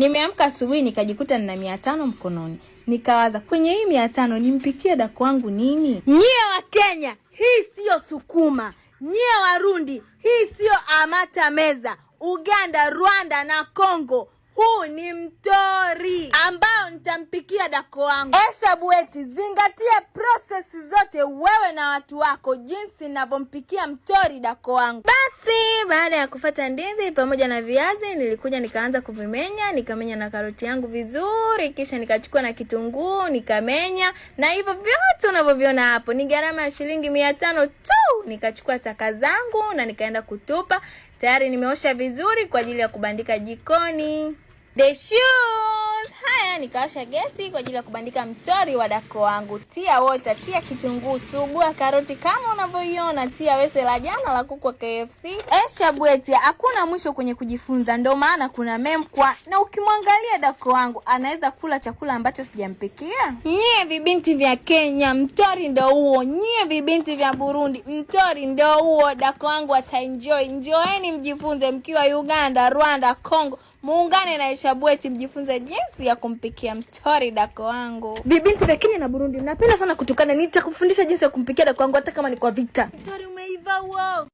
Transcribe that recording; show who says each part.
Speaker 1: Nimeamka asubuhi nikajikuta nina 500 mkononi. Nikawaza kwenye hii 500 nimpikie dako wangu nini?
Speaker 2: Nyie wa Kenya, hii sio sukuma. Nyie Warundi, hii sio amata meza. Uganda, Rwanda na Kongo, huu ni mtori ambao nitampikia dako wangu. Eshabueti, zingatia process zote wewe na watu wako jinsi ninavyompikia mtori dako wangu.
Speaker 1: Basi baada ya kufuata ndizi pamoja na viazi, nilikuja nikaanza kuvimenya, nikamenya na karoti yangu vizuri, kisha nikachukua na kitunguu nikamenya, na hivyo vyote unavyoviona hapo ni gharama ya shilingi 500 tu. Nikachukua taka zangu na nikaenda kutupa. Tayari nimeosha vizuri kwa ajili ya kubandika jikoni. The shoes. Haya, nikawasha gesi kwa ajili ya kubandika mtori wa dako wangu. Tia water, tia kitunguu, sugua karoti kama unavyoiona, tia wese la jana la kuku wa KFC. Eshabweti, hakuna mwisho kwenye kujifunza, ndio maana kuna memkwa, na ukimwangalia dako wangu anaweza kula chakula ambacho sijampikia. Nyie vibinti vya Kenya, mtori ndio huo. Nyie vibinti vya Burundi, mtori ndio huo. Dako wangu ataenjoy. Njoeni mjifunze mkiwa Uganda, Rwanda, Kongo. Muungane na Eshabweti mjifunze jinsi ya kumpikia mtori dako wangu.
Speaker 2: Vibinti vya Kenya na Burundi, napenda sana kutukana. Nitakufundisha jinsi ya kumpikia dako wangu hata kama ni kwa vita.
Speaker 1: Mtori umeiva wao.